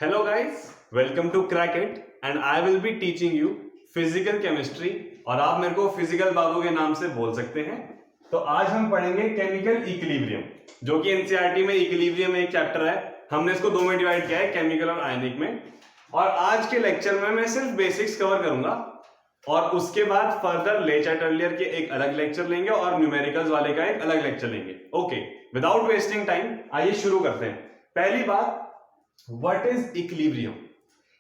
Hello guys, welcome to Crack It and I will be teaching you physical chemistry और आप मेरे को physical बाबू के नाम से बोल सकते हैं। तो आज हम पढ़ेंगे केमिकल इक्विलिब्रियम, जो कि एनसीईआरटी में इक्विलिब्रियम एक चैप्टर है। हमने इसको दो में डिवाइड किया है, केमिकल और आयनिक में। और आज के लेक्चर में मैं सिर्फ बेसिक्स कवर करूंगा और उसके बाद फर्दर लेचर अर्लियर के एक अलग लेक्चर लेंगे और न्यूमेरिकल्स वाले का एक अलग लेक्चर लेंगे। ओके, विदाउट वेस्टिंग टाइम आइए शुरू करते हैं। पहली बात, what is equilibrium?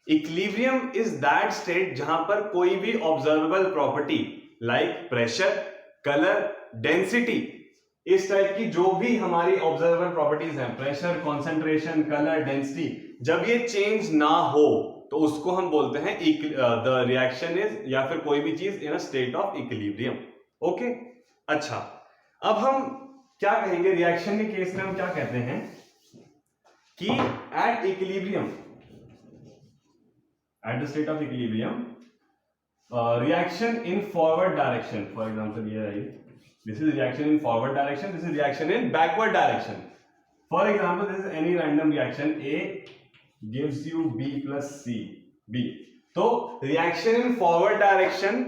Equilibrium is that state जहां पर कोई भी observable property like pressure, colour, density, इस टाइप की जो भी हमारी ऑब्जर्वेबल प्रॉपर्टीज हैं, प्रेशर, कंसंट्रेशन, कलर, डेंसिटी, जब ये चेंज ना हो तो उसको हम बोलते हैं द रिएक्शन इज, या फिर कोई भी चीज in a state of equilibrium. Okay, अच्छा, अब हम क्या कहेंगे रिएक्शन के केस में? हम क्या कहते हैं कि at equilibrium, at the state of equilibrium, reaction in forward direction, for example ये रही, this is reaction in forward direction, this is reaction in backward direction. For example this is any random reaction, A gives you B plus C, B. तो reaction in forward direction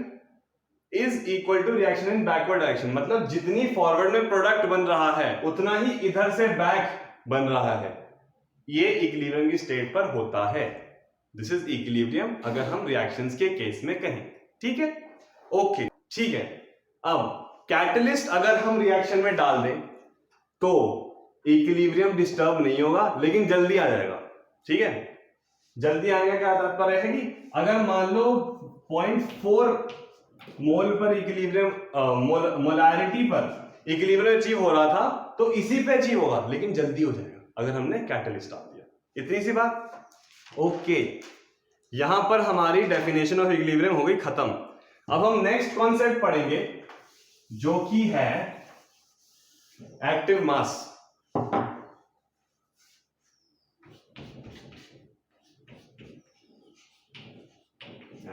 is equal to reaction in backward direction, मतलब जितनी forward में product बन रहा है उतना ही इधर से बैक बन रहा है। ये इक्विलिब्रियम की स्टेट पर होता है। दिस इज इक्विलिब्रियम अगर हम रिएक्शंस के केस में कहें। ठीक है, ओके, ठीक है। अब कैटलिस्ट अगर हम रिएक्शन में डाल दें तो इक्विलिब्रियम डिस्टर्ब नहीं होगा, लेकिन जल्दी आ जाएगा। ठीक है, जल्दी आने का क्या तात्पर्य है कि अगर मान लो 0.4 मोल पर इक्विलिब्रियम, मोलारिटी पर इक्विलिब्रियम अचीव हो रहा था, तो इसी पे अचीव होगा, लेकिन जल्दी हो जाएगा अगर हमने कैटलिस्ट डाल दिया। इतनी सी बात। ओके, यहां पर हमारी डेफिनेशन ऑफ इक्विलिब्रियम हो गई खत्म। अब हम नेक्स्ट कॉन्सेप्ट पढ़ेंगे जो कि है active mass.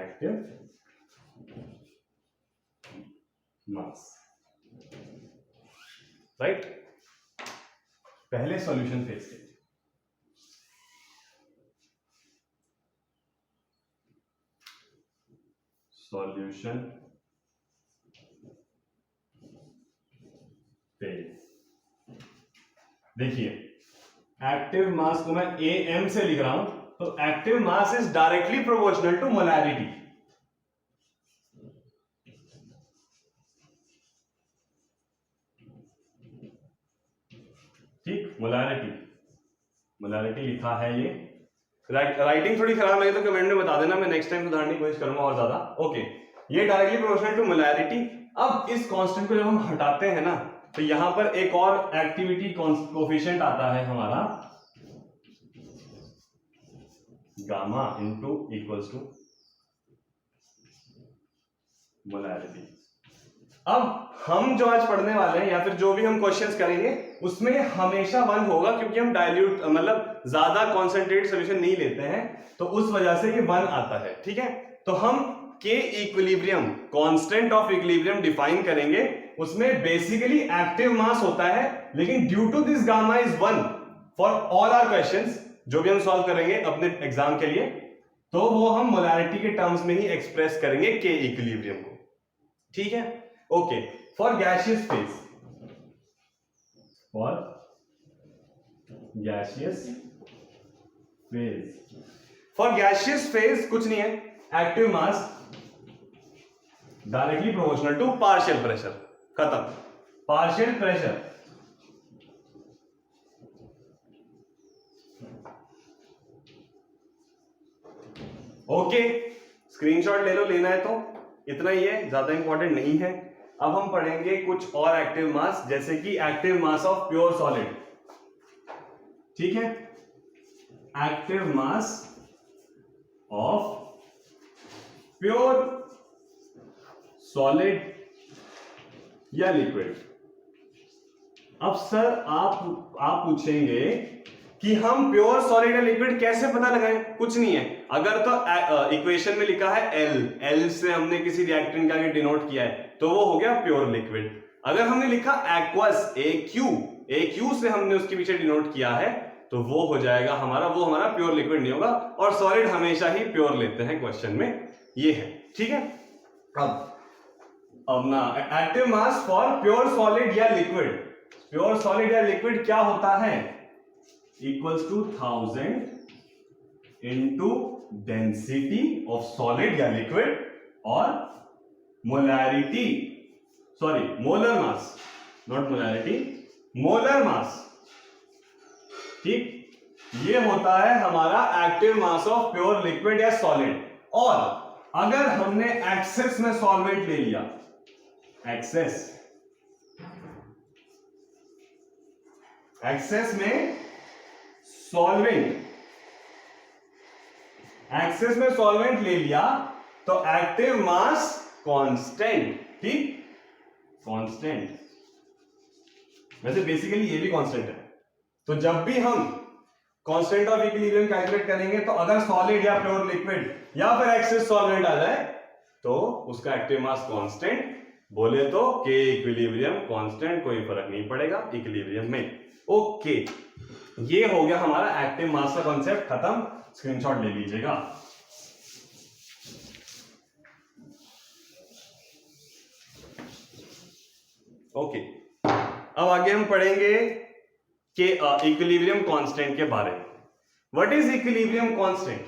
Active mass, right. पहले सॉल्यूशन फेज के सॉल्यूशन फेज, देखिए एक्टिव मास को मैं AM से लिख रहा हूं, तो active mass is directly proportional to molarity. ठीक, मोलैरिटी लिखा है। ये राइटिंग थोड़ी खराब लगे तो कमेंट में बता देना, मैं नेक्स्ट टाइम सुधारने की कोशिश करूंगा और ज्यादा। ओके, ये डायरेक्टली प्रोपोर्शनल टू मोलैरिटी। अब इस कांस्टेंट को जब हम हटाते हैं ना, तो यहां पर एक और एक्टिविटी कोफिशिएंट आता है हमारा, gamma into equals to molarity. अब हम जो आज पढ़ने वाले हैं या फिर जो भी हम क्वेश्चंस करेंगे उसमें हमेशा 1 होगा, क्योंकि हम डाइल्यूट मतलब ज्यादा कॉन्सेंट्रेट सॉल्यूशन नहीं लेते हैं, तो उस वजह से ये 1 आता है। ठीक है, तो हम के equilibrium, constant of equilibrium define करेंगे। उसमें बेसिकली एक्टिव मास होता है, लेकिन due to this gamma is 1 for all our questions जो भी हम सॉल्व करेंगे अपने एग्जाम के लिए, तो वो हम मोलैरिटी के टर्म्स में ही एक्सप्रेस करेंगे के इक्विलिब्रियम को। ठीक है, okay. For gaseous phase, for gaseous phase, for gaseous phase कुछ नहीं है, active mass directly proportional to partial pressure. खत्म, पार्शियल प्रेशर। ओके, स्क्रीनशॉट ले लो, लेना है तो इतना ही है, ज्यादा इंपॉर्टेंट नहीं है। अब हम पढ़ेंगे कुछ और एक्टिव मास, जैसे कि active mass of pure solid. ठीक है, active mass of pure solid या लिक्विड। अब सर आप पूछेंगे कि हम प्योर सॉलिड या लिक्विड कैसे पता लगाएं? कुछ नहीं है, अगर तो इक्वेशन में लिखा है एल से हमने किसी रिएक्टेंट का डिनोट किया है, तो वो हो गया प्योर लिक्विड। अगर हमने लिखा एक्वस, AQ से हमने उसके पीछे डिनोट किया है, तो वो हो जाएगा हमारा, वो हमारा प्योर लिक्विड नहीं होगा, और सॉलिड हमेशा ही प्योर लेते हैं क्वेश्चन में, ये है। ठीक है, अब ना active mass for pure solid या लिक्विड, प्योर सॉलिड या लिक्विड क्या होता है, equals to 1000 into density of solid या लिक्विड और molarity, sorry molar mass, not molarity, molar mass. ठीक, ये होता है हमारा active mass of pure liquid या सॉलिड। और अगर हमने एक्सेस में सॉल्वेंट ले लिया, एक्सेस में सॉल्वेंट, एक्सेस में सॉल्वेंट ले लिया तो एक्टिव मास कांस्टेंट, ठीक, कांस्टेंट, वैसे बेसिकली ये भी कांस्टेंट है। तो जब भी हम कांस्टेंट ऑफ इक्विलिब्रियम कैलकुलेट करेंगे तो अगर सॉलिड या प्योर लिक्विड या फिर एक्सेस सॉल्वेंट आ जाए तो उसका एक्टिव मास कांस्टेंट बोले तो के इक्विलिब्रियम कांस्टेंट, कोई फर्क नहीं पड़ेगा इक्विलिब्रियम में। ओके, ये हो गया हमारा एक्टिव मास का कॉन्सेप्ट खत्म, स्क्रीनशॉट ले लीजिएगा। ओके, अब आगे हम पढ़ेंगे कि इक्विलिब्रियम कांस्टेंट के बारे में। What is equilibrium constant?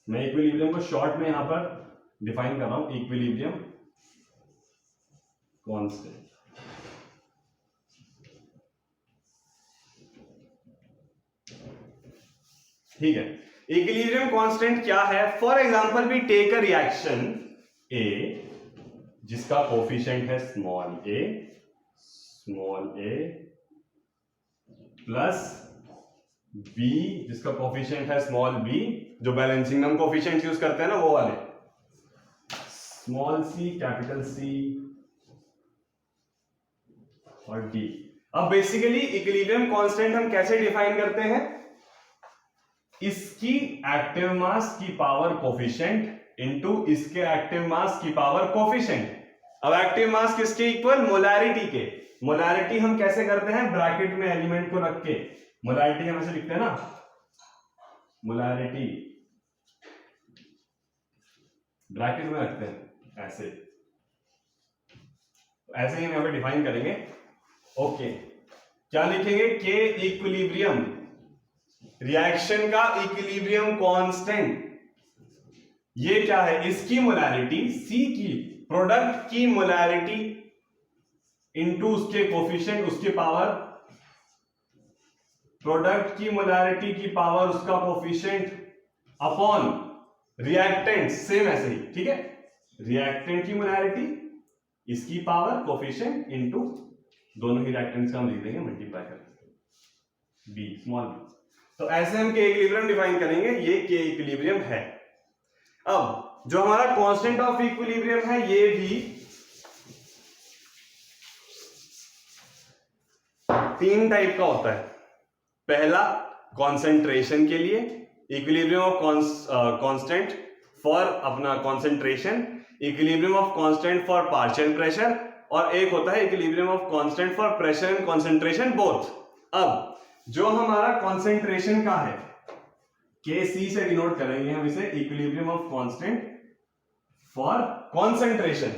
मैं इक्विलिब्रियम को शॉर्ट में यहां पर डिफाइन कर रहा हूं, इक्विलिब्रियम कांस्टेंट। ठीक है, इक्विलिब्रियम कांस्टेंट क्या है? For example we take a reaction A जिसका कोफिशिएंट है स्मॉल ए प्लस बी जिसका कोफिशिएंट है स्मॉल बी, जो बैलेंसिंग में हम कोफिशिएंट यूज करते हैं ना वो वाले, स्मॉल सी, कैपिटल सी और डी। अब बेसिकली इक्विलिब्रियम कांस्टेंट हम कैसे डिफाइन करते हैं? इसकी एक्टिव मास की पावर कोफिशिएंट इनटू इसके एक्टिव मास की पावर कोफिशिएंट। अब एक्टिव मास किसके इक्वल? मोलैरिटी के। मोलैरिटी हम कैसे करते हैं? ब्रैकेट में एलिमेंट को रख के मोलैरिटी हम ऐसे लिखते हैं ना, मोलैरिटी ब्रैकेट में रखते हैं ऐसे, ऐसे ही हम यहां पे डिफाइन करेंगे। ओके, क्या लिखेंगे? के इक्विलिब्रियम, रिएक्शन का इक्विलिब्रियम कांस्टेंट, ये क्या है? इसकी मोलैरिटी, सी की प्रोडक्ट की मोलैरिटी इनटू उसके कोफिशिएंट, उसकी पावर, प्रोडक्ट की मोलैरिटी की पावर उसका कोफिशिएंट अपॉन रिएक्टेंट, सेम ऐसे ही, ठीक है, रिएक्टेंट की मोलैरिटी, इसकी पावर कोफिशिएंट इनटू दोनों ही रिएक्टेंट्स का हम लिख देंगे मल्टीप्लाई करके बी, स्मॉल बी। तो ऐसे हम के इक्विलिब्रियम डिफाइन करेंगे, ये के इक्विलिब्रियम है। अब जो हमारा कांस्टेंट ऑफ इक्विलिब्रियम है ये भी तीन टाइप का होता है। पहला कंसंट्रेशन के लिए, इक्विलिब्रियम ऑफ कांस्टेंट फॉर अपना concentration, equilibrium of constant for partial pressure, और एक होता है equilibrium of constant for pressure and concentration both. अब जो हमारा कंसंट्रेशन का है, के सी से डिनोट करेंगे हम इसे, equilibrium of constant for concentration.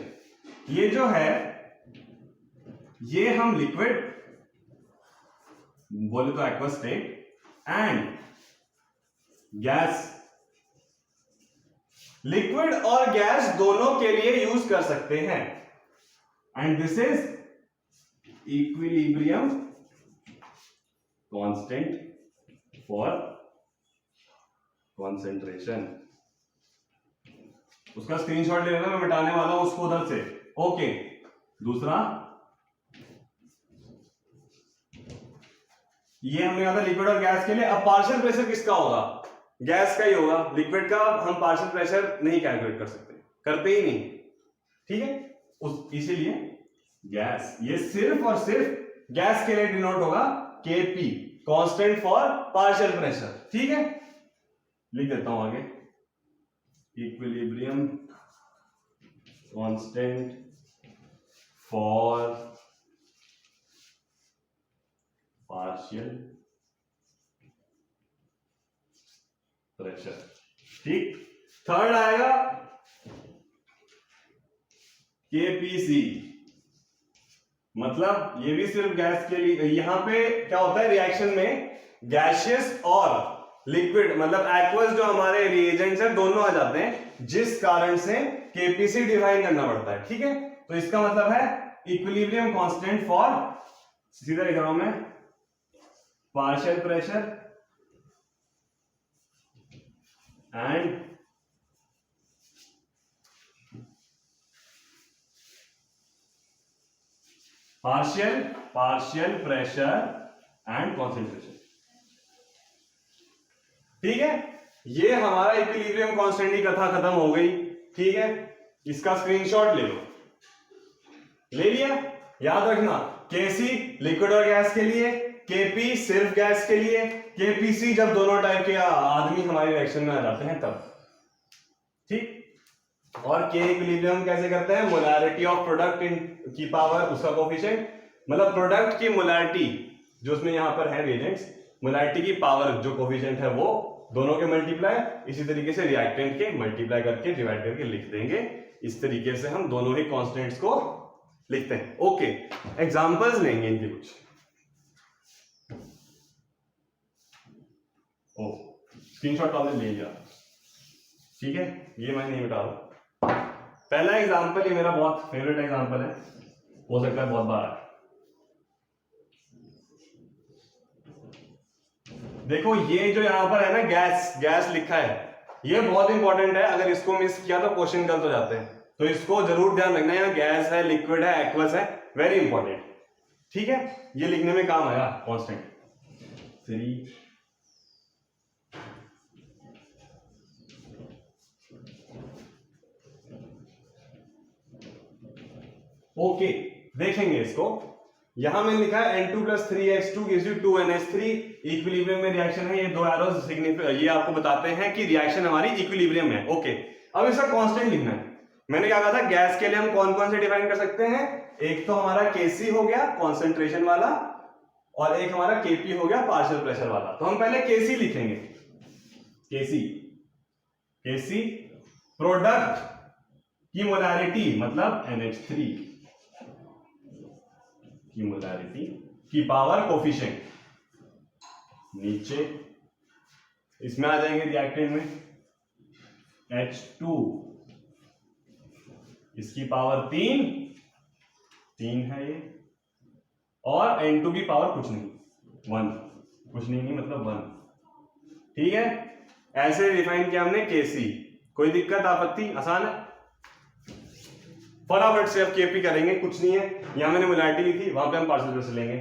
ये जो है ये हम लिक्विड बोले तो aqueous state and gas, liquid और गैस दोनों के लिए यूज कर सकते हैं। And this is equilibrium constant for concentration. उसका स्क्रीनशॉट ले लेना, मैं मिटाने वाला हूं उसको उधर से। ओके, दूसरा ये हमने कहा था लिक्विड और गैस के लिए। अब पार्शियल प्रेशर किसका होगा? गैस का ही होगा। लिक्विड का हम पार्शियल प्रेशर नहीं कैलकुलेट कर सकते, करते ही नहीं, ठीक है, इसीलिए गैस, ये सिर्फ और सिर्फ गैस के लिए डिनोट होगा KP, constant for partial pressure, ठीक है। लिख देता हूं आगे, equilibrium constant for partial pressure. ठीक, थर्ड आएगा केपीसी, मतलब ये भी सिर्फ गैस के लिए। यहां पे क्या होता है रिएक्शन में, गैसियस और लिक्विड मतलब एक्वस जो हमारे रिएजेंट्स हैं दोनों आ जाते हैं, जिस कारण से केपीसी डिफाइन करना पड़ता है। ठीक है, तो इसका मतलब है इक्विलिब्रियम कांस्टेंट फॉर, सीधा लिख रहा हूं मैं, partial pressure and partial pressure and concentration. ठीक है, ये हमारा इक्विलिब्रियम कांस्टेंट की कथा खत्म हो गई। ठीक है, इसका स्क्रीनशॉट ले लो। ले लिया? याद रखना, केसी लिक्विड और गैस के लिए, केपी सिर्फ गैस के लिए, केपीसी जब दोनों टाइप के आदमी हमारी रिएक्शन में आ जाते हैं तब। ठीक, और के इक्विलिब्रियम कैसे करते हैं, मोलैरिटी ऑफ प्रोडक्ट इन की पावर उसका कोफिशिएंट, मतलब प्रोडक्ट की मोलैरिटी जो उसमें यहां पर है रिएजेंट्स, मोलैरिटी की पावर जो कोफिशिएंट है वो दोनों के मल्टीप्लाई, इसी तरीके से रिएक्टेंट के मल्टीप्लाई करके डिवाइड करके लिख देंगे। इस तरीके से हम दोनों ही कांस्टेंट्स को लिखते हैं। ओके, एग्जांपल्स लेंगे इनके कुछ। ओ, स्क्रीनशॉट आपने ले लिया, ठीक है, ये मैं नहीं बता रहा। पहला एग्जांपल ये मेरा बहुत फेवरेट एग्जांपल है, हो सकता है बहुत बार आए। देखो ये जो यहां पर है ना गैस लिखा है, ये बहुत इंपॉर्टेंट है। अगर इसको मिस किया तो क्वेश्चन गलत हो जाते हैं, तो इसको जरूर ध्यान रखना। यहाँ गैस है, लिक्विड है, एक्वस है, वेरी इंपॉर्टेंट। ठीक है, ये लिखने में काम आया कांस्टेंट 3। ओके, देखेंगे इसको। यहां मैंने लिखा है N2 + 3H2 gives you 2NH3, equilibrium में रिएक्शन है। ये दो एरोज ये आपको बताते हैं कि रिएक्शन हमारी इक्विलिब्रियम में। ओके, अब इसका कांस्टेंट लिखना है। मैंने क्या कहा था, गैस के लिए हम कौन कौन से डिफाइन कर सकते हैं, एक तो हमारा Kc हो गया कॉन्सेंट्रेशन वाला, और एक हमारा Kp हो गया पार्शियल प्रेशर वाला। तो हम पहले Kc लिखेंगे। Kc प्रोडक्ट की मोलैरिटी मतलब NH3 की मोलैरिटी की पावर कोफिशिएंट, नीचे इसमें आ जाएंगे रिएक्टेंट में H2, इसकी पावर 3 है ये, और N2 की पावर कुछ नहीं, 1, कुछ नहीं मतलब 1। ठीक है, ऐसे डिफाइन किया हमने Kc। कोई दिक्कत आपत्ति, आसान है, फटाफट से अब Kp करेंगे, कुछ नहीं है। यहां मैंने मोलैरिटी ली थी, वहां पे हम पार्शियल प्रेशर लेंगे।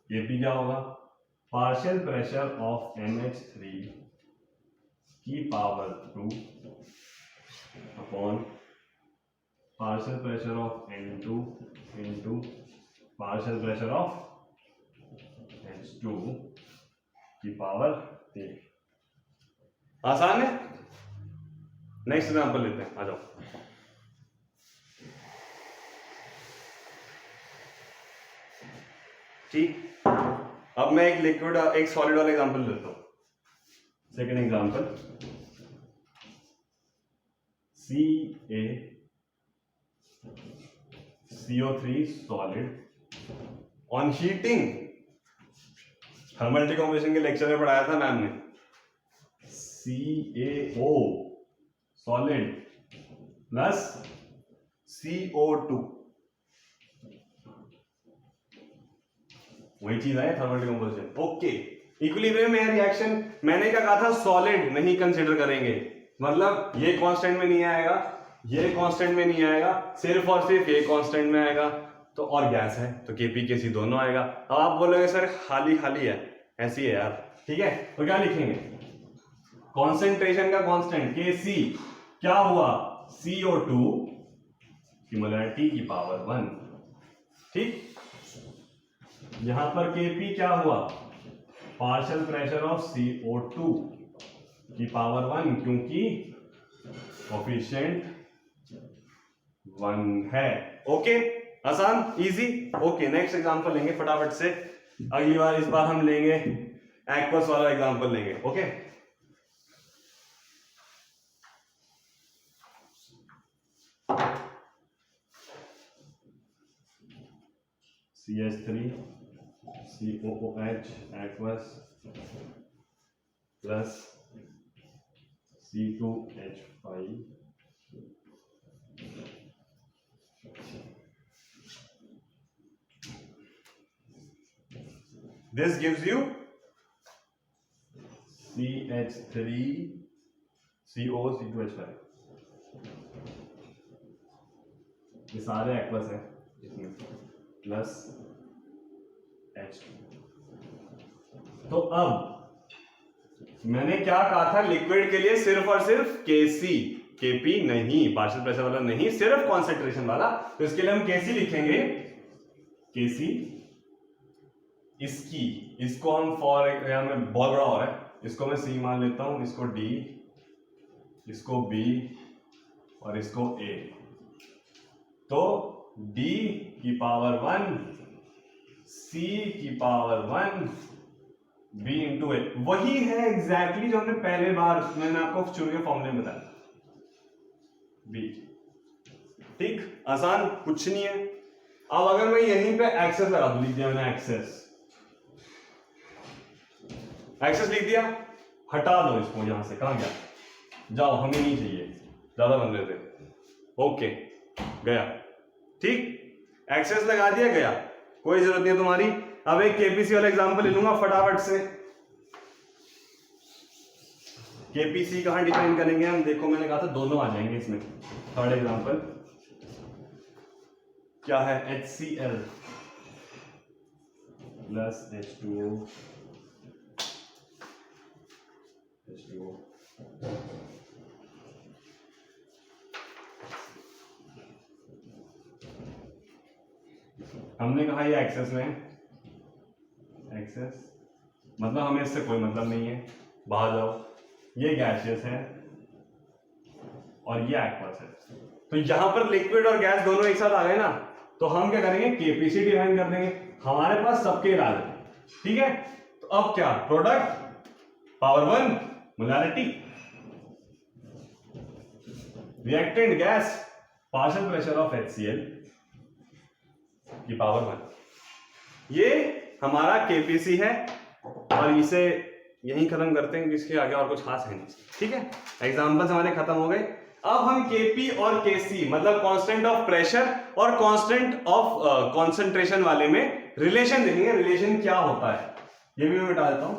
Kp क्या होगा, पार्शियल प्रेशर ऑफ NH3 की power 2 upon partial pressure of N2 into partial pressure of H2 की पावर 3। आसान है। नेक्स्ट एग्जांपल लेते हैं, आ जाओ। ठीक, अब मैं एक लिक्विड एक सॉलिड वाला एग्जांपल लेता हूं। Second example, CO3 solid on heating. Thermal decomposition के लेक्चर में पढ़ाया था मैम ने। CaO सॉलिड प्लस CO2, वही चीज है थर्मल डिकम्पोजिशन। ओके, इक्विलिब्रियम में रिएक्शन, मैंने क्या कहा था, सॉलिड नहीं कंसीडर करेंगे, मतलब ये कांस्टेंट में नहीं आएगा, ये कांस्टेंट में नहीं आएगा, सिर्फ और सिर्फ ये कांस्टेंट में आएगा। तो और गैस है तो Kp Kc दोनों आएगा। अब आप बोलोगे सर खाली है, ऐसी है यार। ठीक है, तो क्या लिखेंगे, कॉन्सेंट्रेशन का कांस्टेंट Kc क्या हुआ, CO2 की मोलैरिटी की पावर 1। ठीक, यहां पर Kp क्या हुआ, पार्शियल प्रेशर ऑफ CO2 की पावर 1, क्योंकि कोफिशिएंट 1 है। ओके, आसान, इजी। ओके, नेक्स्ट एग्जांपल लेंगे फटाफट से। अगली बार, इस बार हम लेंगे एक्वस वाला एग्जांपल लेंगे। Okay, CH3 COOH aqueous plus C2H5 this gives you CH3 CO C2H5। ये सारे एक्वस है इसमें, प्लस H2। तो अब मैंने क्या कहा था, लिक्विड के लिए सिर्फ और सिर्फ Kc, Kp नहीं, पार्शियल प्रेशर वाला नहीं, सिर्फ कॉन्सेंट्रेशन वाला। तो इसके लिए हम Kc लिखेंगे, Kc इसको हम फॉर यहां में बहुत बड़ा हो रहा है, इसको मैं C मान लेता हूं, इसको D, इसको B और इसको A। तो D की पावर 1, C की पावर 1, B इंटू A, वही है एग्जैक्टली जो हमने पहले बार मैंने आपको शुरू के फॉर्मूले में बताया, B। ठीक, आसान, कुछ नहीं है। अब अगर मैं यहीं पे एक्सेस लगा दूं, लिख दिया मैंने एक्सेस लिख दिया, हटा दो इसको यहां से, कहां गया, जाओ, हमें नहीं चाहिए, ज्यादा बन रहे थे। ओके, गया, ठीक, एक्सेस लगा दिया, गया, कोई जरूरत नहीं है तुम्हारी। अब एक केपीसी वाला एग्जांपल ले लूंगा फटाफट से। केपीसी कहां डिफाइन करेंगे हम, देखो मैंने कहा था दोनों आ जाएंगे इसमें। थर्ड एग्जांपल क्या है, HCl प्लस H2O हमने कहा ये एक्सेस में, एक्सेस मतलब हमें इससे कोई मतलब नहीं है, बाहर जाओ। ये गैसियस है और ये एक्वस है। तो यहां पर लिक्विड और गैस दोनों एक साथ आ गए ना, तो हम क्या करेंगे, केपीसी डिफाइन कर देंगे। हमारे पास सबके इलाज है, ठीक है। तो अब क्या, product power 1 molarity, reactant gas partial pressure of HCl की पावर 1। ये हमारा केपीसी है और इसे यहीं खत्म करते हैं, जिसके आगे और कुछ खास है नहीं, ठीक है। एग्जांपल्स हमारे खत्म हो गए। अब हम केपी और केसी मतलब कांस्टेंट ऑफ प्रेशर और कांस्टेंट ऑफ कंसंट्रेशन वाले में रिलेशन देखेंगे। रिलेशन क्या होता है ये भी मैं बता देता हूं।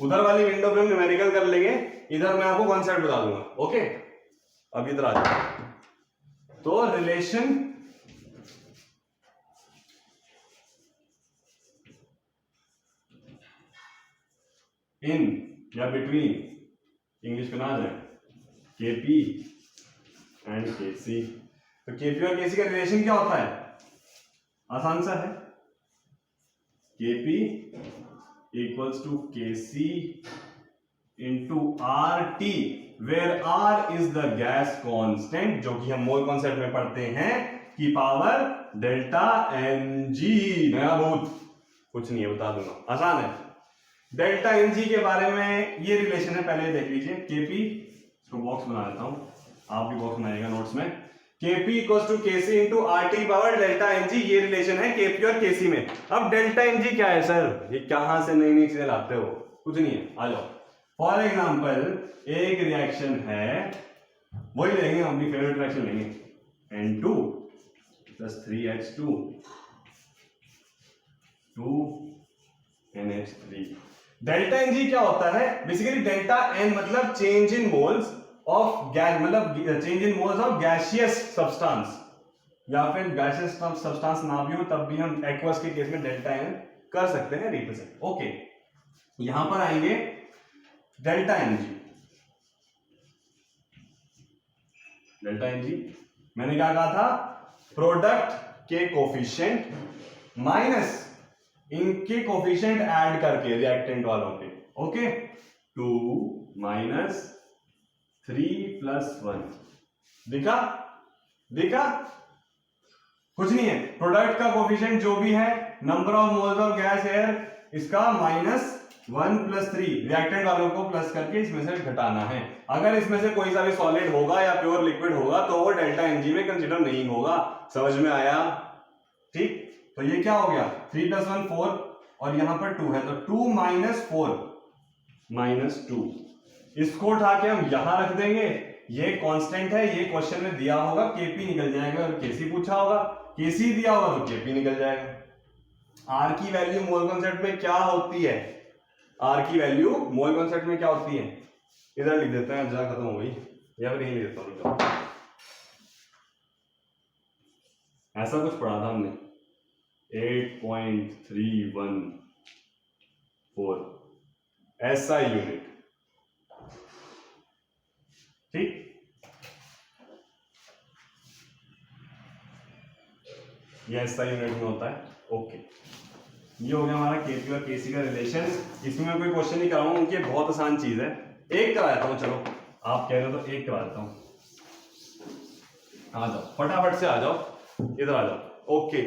उधर वाली विंडो पे हम न्यूमेरिकल कर लेंगे, इधर मैं आपको कॉन्सेप्ट बता दूंगा। ओके, अब इधर आ जाओ। तो रिलेशन इन या बिटवीन, इंग्लिश में ना आ जाए, केपी एंड केसी। तो केपी और केसी का रिलेशन क्या होता है, आसान सा है, KP equals to KC into R T, where R is the gas constant, जो कि हम मोल कॉन्सेप्ट में पढ़ते हैं, की पावर डेल्टा एन जी। नया बहुत कुछ नहीं है, बता दूंगा, आसान है। डेल्टा एन जी के बारे में ये रिलेशन है, पहले देख लीजिए। केपी, इसको बॉक्स बना देता हूं, आप भी बॉक्स बनाइएगा नोट्स में। KP equals to KC into R T power delta N G, ये रिलेशन है केपी और केसी में। अब डेल्टा एन जी क्या है सर, ये कहां से नई नई चीजें लाते हो, कुछ नहीं है, आ जाओ। फॉर एग्जाम्पल एक रिएक्शन है, वही लेंगे, अपनी फेवरेट रिएक्शन लेंगे, N2 plus 3H2 2NH3। Delta N जी क्या होता है, बेसिकली डेल्टा एन मतलब change in moles of gas, मतलब change in moles of gaseous substance, या फिर गैसियस सब्सटेंस ना भी हो तब भी हम एक्वस के केस में डेल्टा एन कर सकते हैं रिप्रेजेंट। ओके, यहां पर आएंगे delta N G. Delta N G मैंने क्या कहा था, प्रोडक्ट के कोफिशिएंट माइनस इनके कोफिशिएंट ऐड करके रिएक्टेंट वालों के। ओके, 2 माइनस 3 3+1 दिखा दिखा कुछ नहीं है। प्रोडक्ट का कोफिशिएंट जो भी है, number of moles of gas air, इसका -1 + 3, रिएक्टेंट वालों को प्लस करके इसमें से घटाना है। अगर इसमें से कोई सा भी सॉलिड होगा या प्योर लिक्विड होगा तो वो डेल्टा Ng में कंसीडर नहीं होगा। समझ में आया? ठीक, तो ये क्या हो गया, 3 + 1 4 और यहां पर 2 है, तो 2 - 4 -2, इसको उठा के हम यहां रख देंगे। ये कांस्टेंट है, ये क्वेश्चन में दिया होगा, Kp निकल जाएगा। और Kc पूछा होगा, Kc दिया होगा तो Kp निकल जाएगा। R की वैल्यू मोल कॉन्सेप्ट में क्या होती है? R की वैल्यू मोल कॉन्सेप्ट में क्या होती है? इधर लिख देते हैं, जगह खत्म हो गई, या फिर यहीं लिख देता हूं। ऐसा कुछ पढ़ा था हमने 8.314 ऐसा यूनिट। ठीक, ये ऐसा यूनिट में होता है। ओके, ये हो गया हमारा Kp और Kc का रिलेशन। इसमें मैं कोई क्वेश्चन नहीं कराऊंगा क्योंकि बहुत आसान चीज है। एक करा देता हूं, चलो आप कह रहे हो तो एक करा देता हूं। आ जाओ फटाफट से, आ जाओ इधर आ जाओ। ओके,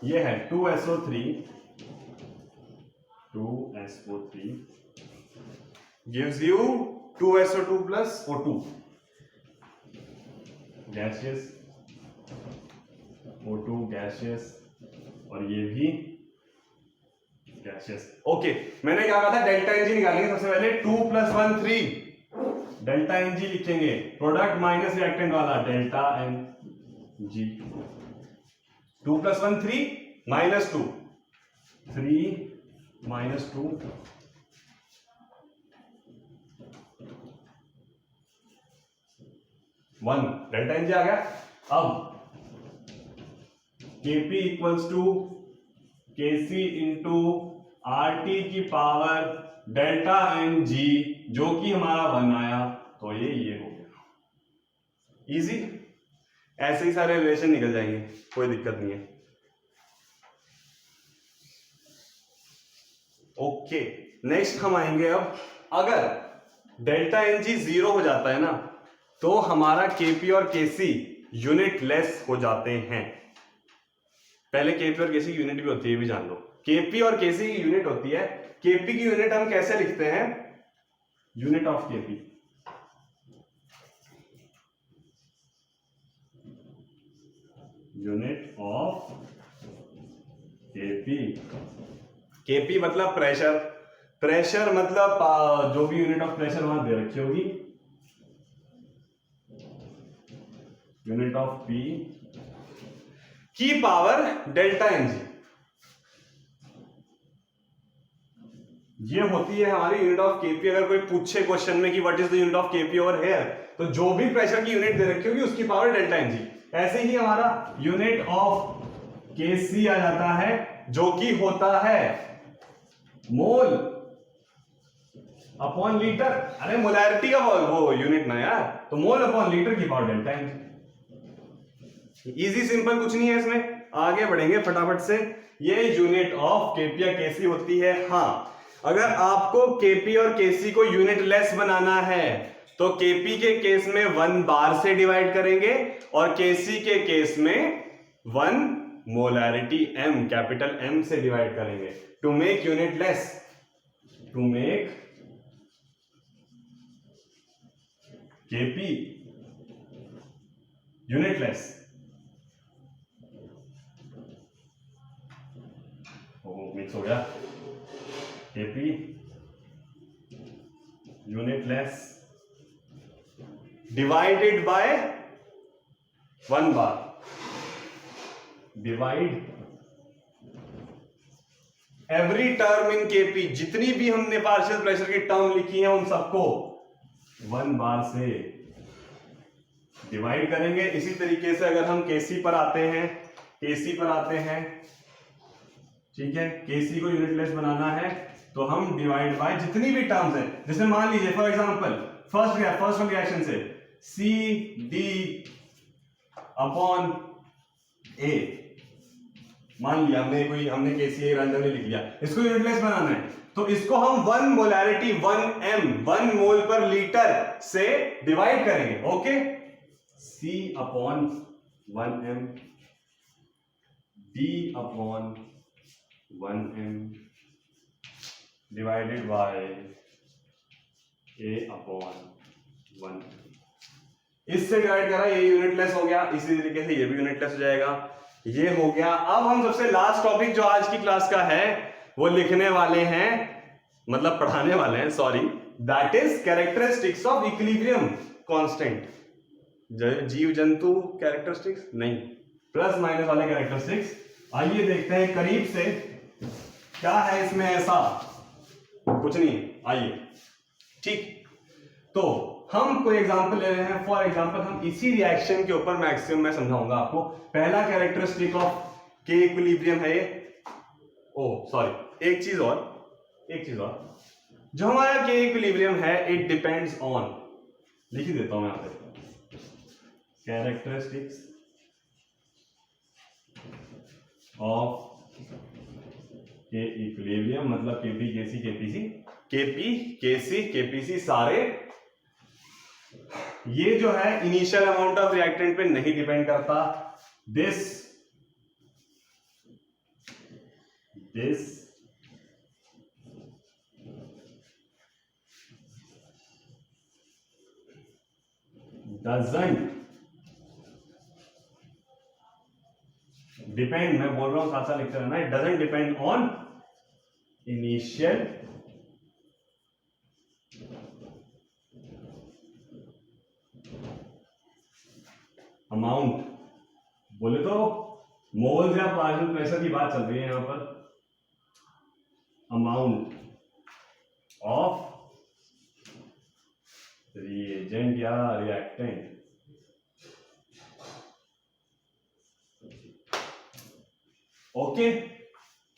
ये है 2SO3 gives you 2SO2 + O2 gaseous, O2 gaseous और ये भी गैसियस। ओके, मैंने क्या कहा था, डेल्टा Ng निकालेंगे सबसे पहले। 2 + 1 3, डेल्टा Ng लिखेंगे, प्रोडक्ट माइनस रिएक्टेंट वाला, डेल्टा Mg। 2 + 1 3 -2, 3 - 2 1, डेल्टा Ng आ गया। अब Kp = Kc × RT की पावर डेल्टा Mg, जो कि हमारा 1 आया, तो ये हो गया। इजी, ऐसे ही सारे रिलेशन निकल जाएंगे, कोई दिक्कत नहीं है। ओके, नेक्स्ट हम आएंगे अब, अगर डेल्टा Ng 0 हो जाता है ना, तो हमारा Kp और Kc यूनिट लेस हो जाते हैं। पहले Kp और Kc की यूनिट भी होती है, ये भी जान लो। Kp और Kc की यूनिट होती है। Kp की यूनिट हम कैसे लिखते हैं? Unit of Kp, unit of Kp मतलब प्रेशर, प्रेशर मतलब जो भी यूनिट ऑफ प्रेशर वहां दे रखी होगी, यूनिट ऑफ P की पावर डेल्टा Mg, ये होती है हमारी यूनिट ऑफ Kp। अगर कोई पूछे क्वेश्चन में कि what is the unit of Kp over here, तो जो भी प्रेशर की यूनिट दे रखी होगी उसकी पावर डेल्टा Mg। ऐसे ही हमारा यूनिट ऑफ Kc आ जाता है, जो कि होता है मोल अपॉन लीटर। अरे मोलैरिटी का वो यूनिट ना यार, तो मोल अपॉन लीटर की power delta Mg। Easy simple, कुछ नहीं है इसमें। आगे बढ़ेंगे फटाफट से। ये यूनिट ऑफ Kp या Kc होती है। हाँ, अगर आपको Kp और Kc को यूनिट लेस बनाना है तो Kp के केस में 1 बार से डिवाइड करेंगे और Kc के केस में 1 मोलैरिटी M, कैपिटल M से डिवाइड करेंगे to make unit less, to make Kp unit less. Mix हो गया। Kp unit less divided by 1 bar, divide every term in Kp, जितनी भी हमने पार्शियल प्रेशर की टर्म लिखी है उन सबको 1 बार से डिवाइड करेंगे। इसी तरीके से अगर हम Kc पर आते हैं, ठीक है, Kc को यूनिट लेस बनाना है तो हम डिवाइड बाय जितनी भी टर्म्स है, जैसे मान लीजिए फॉर एग्जांपल फर्स्ट रिएक्शन से CD अपॉन A, मान लिया हमने Kc रैंडमली लिख लिया, इसको यूनिट लेस बनाना है तो इसको हम 1 मोलैरिटी 1 मोल पर लीटर से डिवाइड करेंगे. Okay, C upon 1m D upon 1m divided by A upon 1. इससे डिवाइड करा, ये यूनिटलेस हो गया, इसी तरीके से ये भी यूनिटलेस हो जाएगा. ये हो गया. अब हम सबसे लास्ट टॉपिक जो आज की क्लास का है वो लिखने वाले हैं, मतलब पढ़ाने वाले हैं, sorry. That is characteristics of equilibrium constant. जीव जंतु कैरेक्टरिस्टिक्स नहीं, प्लस माइनस वाले कैरेक्टरिस्टिक्स. आइए देखते हैं करीब से क्या है इसमें. ऐसा कुछ नहीं है. आइए, ठीक. तो हम कोई एग्जांपल ले रहे हैं. फॉर एग्जांपल हम इसी रिएक्शन के ऊपर मैक्सिमम मैं समझाऊंगा आपको. पहला कैरेक्टरिस्टिक ऑफ के इक्विलिब्रियम है ये. ओ सॉरी, एक चीज और जो हमारा के इक्विलिब्रियम है, इट डिपेंड्स ऑन, लिख ही देता हूं मैं यहां पे, कैरेक्टरिस्टिक्स ऑफ के इक्विलिब्रियम, मतलब केपी केसी केपीसी, केपी केसी केपीसी सारे. ये जो है इनिशियल अमाउंट ऑफ रिएक्टेंट पे नहीं डिपेंड करता. दिस doesn't डिपेंड, मैं बोल रहा हूं साथ साथ लिखते रहना, it doesn't depend on initial amount. बोले तो मोल्स या पार्शियल प्रेशर की बात चल रही है यहां पर. अमाउंट ऑफ रिएजेंट या रिएक्टेंट. ओके,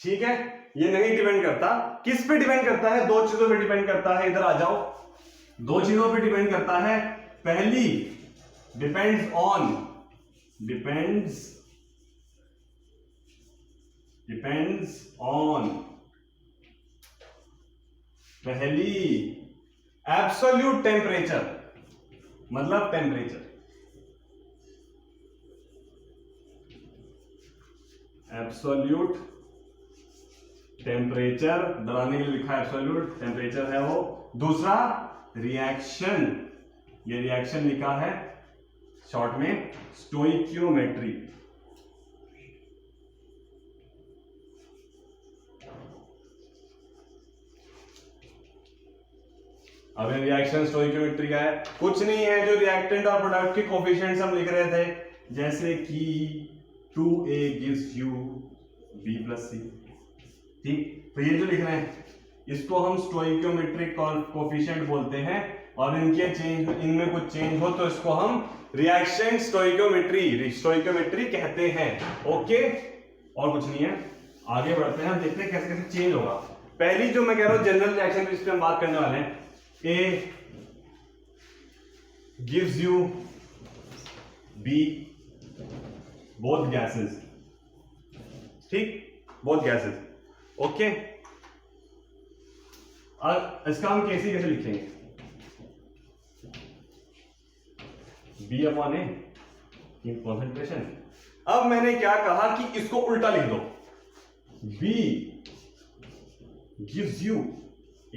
ठीक है. ये नहीं डिपेंड करता. किस पे डिपेंड करता है? दो चीजों पे डिपेंड करता है. इधर आ जाओ. दो चीजों पे डिपेंड करता है. पहली डिपेंड्स ऑन पहली एब्सोल्यूट टेम्परेचर, मतलब टेम्परेचर. एब्सोल्यूट टेम्परेचर, डराने के लिए लिखा है एब्सोल्यूट टेम्परेचर है वो. दूसरा रिएक्शन, ये रिएक्शन लिखा है शॉर्ट में स्टोइकियोमेट्री. अब रिएक्शन स्टोइकियोमेट्री का है, कुछ नहीं है, जो रिएक्टेंट और प्रोडक्ट के कोफिशिएंट्स हम लिख रहे थे, जैसे कि 2a gives you b plus c. ठीक, तो ये जो लिख रहे हैं इसको हम स्टोइकियोमेट्रिक कोफिशिएंट बोलते हैं. और इनमें कुछ चेंज हो तो इसको हम रिएक्शन स्टोइकियोमेट्री कहते हैं. ओके, और कुछ नहीं है. आगे बढ़ते हैं, हम देखते हैं कैसे कैसे चेंज होगा. पहली जो मैं कह रहा हूं जनरल रिएक्शन जिस पे हम बात करने वाले हैं, A gives you B, both gases. ठीक, both gases. ओके, और इसका हम कैसे लिखेंगे? B upon A concentration. अब मैंने क्या कहा कि इसको उल्टा लिख दो. B gives you A,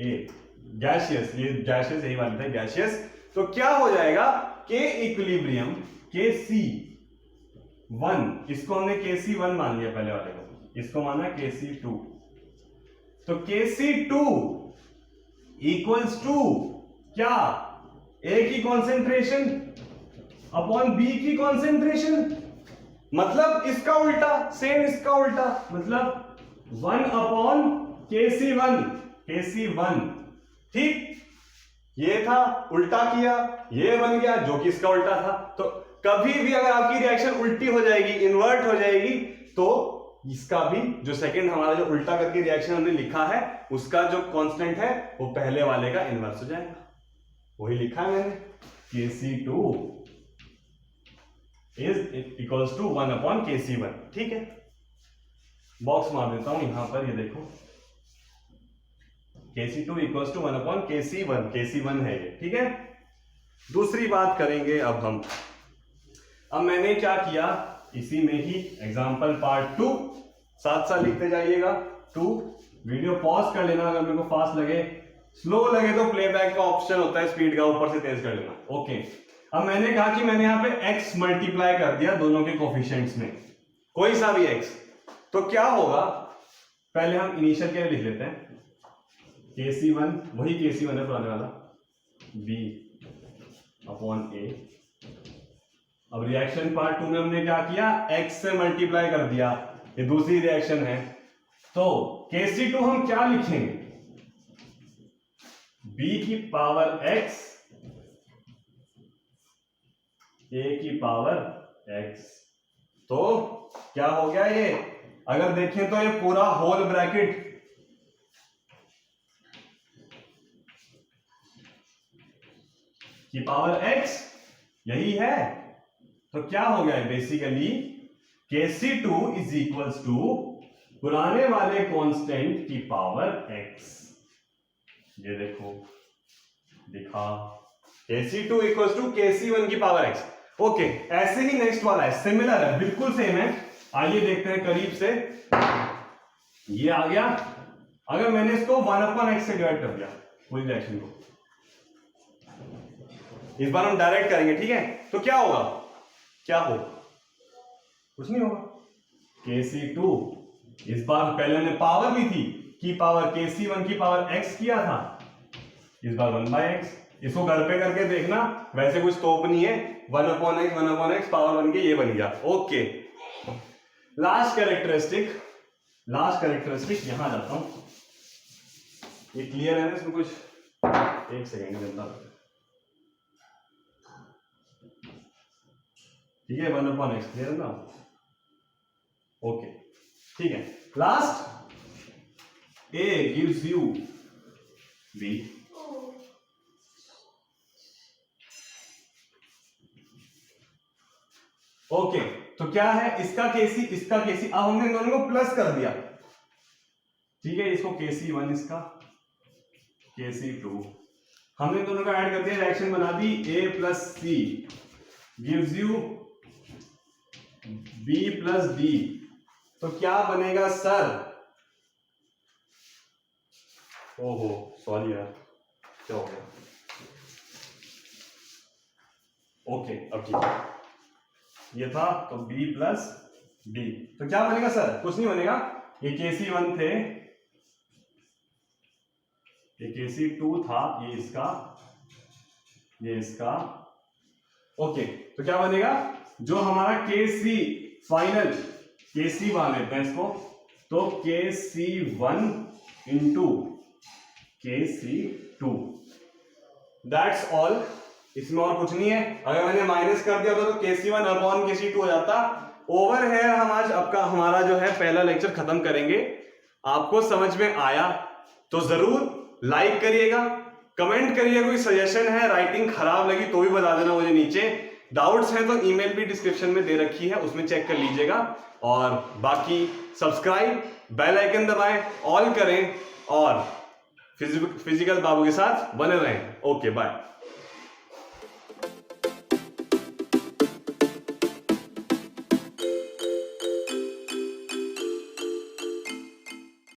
gaseous, ये गैसियस यही वाले थे, गैसियस. तो क्या हो जाएगा? के इक्विलिब्रियम KC1, इसको हमने KC1 मान लिया पहले वाले को, इसको माना KC2. तो KC2 इक्वल्स टू क्या? A की कॉन्सेंट्रेशन अपॉन B की कॉन्सेंट्रेशन, मतलब इसका उल्टा, सेम इसका उल्टा, मतलब 1 अपॉन KC1. ठीक, ये था, उल्टा किया, ये बन गया जो कि इसका उल्टा था. तो कभी भी अगर आपकी रिएक्शन उल्टी हो जाएगी, इन्वर्ट हो जाएगी, तो इसका भी जो सेकंड हमारा जो उल्टा करके रिएक्शन हमने लिखा है उसका जो कांस्टेंट है वो पहले वाले का इनवर्स हो जाएगा. वही लिखा है मैंने, KC2 is equals to 1 upon KC1. ठीक है, बॉक्स मार देता हूं यहां पर, ये देखो Kc2 equals to 1 upon Kc1, Kc1 है ये, ठीक है। दूसरी बात करेंगे अब मैंने क्या किया, इसी में ही एग्जांपल पार्ट 2 साथ साथ लिखते जाइएगा। 2 वीडियो पॉज कर लेना अगर मेरे को फास्ट लगे, स्लो लगे तो प्लेबैक का ऑप्शन होता है स्पीड का, ऊपर से तेज कर लेना। ओके, अब मैंने कहा कि मैंने यहाँ पे x मल्टीप्लाई कर दिया दोनों के कोफिशिएंट्स में, कोई सा भी x, तो क्या होगा, पहले हम इनिशियल के लिख लेते हैं, Kc1 वही Kc1 है पुराने वाला, b अपॉन a। अब रिएक्शन पार्ट 2 में हमने क्या किया, x से मल्टीप्लाई कर दिया, ये दूसरी रिएक्शन है, तो Kc2 हम क्या लिखेंगे, b की पावर x a की पावर x। तो क्या हो गया ये, अगर देखें तो ये पूरा होल ब्रैकेट की पावर x यही है, तो क्या हो गया basically Kc2 is equals to पुराने वाले कांस्टेंट की पावर x। ये देखो दिखा, Kc2 इक्वल्स टू Kc1 की पावर x। ओके, ऐसे ही नेक्स्ट वाला है, सिमिलर है, बिल्कुल सेम है। आइए देखते हैं करीब से, ये आ गया, अगर मैंने इसको 1 अपॉन x से डिवाइड कर दिया पूरी रिएक्शन को, इस बार हम डायरेक्ट करेंगे, ठीक है, तो क्या होगा, क्या होगा, कुछ नहीं होगा। Kc2 इस बार पहले हमने पावर ली थी की पावर Kc1 की पावर x किया था, इस बार 1/x। इसको घर पे करके देखना, वैसे कुछ तोप नहीं है, 1 अपॉन x पावर 1 के ये बन गया। ओके, लास्ट कैरेक्टरिस्टिक यहां जाता हूं, ये क्लियर है ना, इसमें कुछ एक सेकेंड के अंदर, ठीक है, 1 अपॉन x क्लियर है ना। ओके, ठीक है, last a gives you b, okay, तो क्या है, इसका Kc, अब हमने दोनों को प्लस कर दिया, ठीक है, इसको Kc1, इसका Kc2, हमने दोनों का ऐड कर दिया, रिएक्शन बना दी, a plus c gives you b plus d, तो क्या बनेगा सर, ओहो सॉरी यार, क्या हो गया, ओके, अब ठीक है, ये था तो b प्लस d, तो क्या बनेगा सर, कुछ नहीं बनेगा, ये Kc1 थे, ये Kc2 था, ये इसका, ओके, तो क्या बनेगा, जो हमारा Kc फाइनल, Kc1 लेते हैं इसको, तो Kc1 into Kc2, that's all, इसमें और कुछ नहीं है। अगर मैंने माइनस कर दिया तो Kc1 अपॉन Kc2 हो जाता। ओवर हेयर हम आज आपका हमारा जो है पहला लेक्चर खत्म करेंगे। आपको समझ में आया तो जरूर लाइक करिएगा, कमेंट करिए, कोई सजेशन है, राइटिंग खराब लगी तो भी बता देना मुझे नीचे, डाउट्स हैं तो ईमेल भी डिस्क्रिप्शन में दे रखी है, उसमें चेक कर लीजिएगा, और बाकी सब्सक्राइब, बेल आइकन दबाएं, ऑल करें और फिजिकल बाबू के साथ बने रहें। Okay, bye.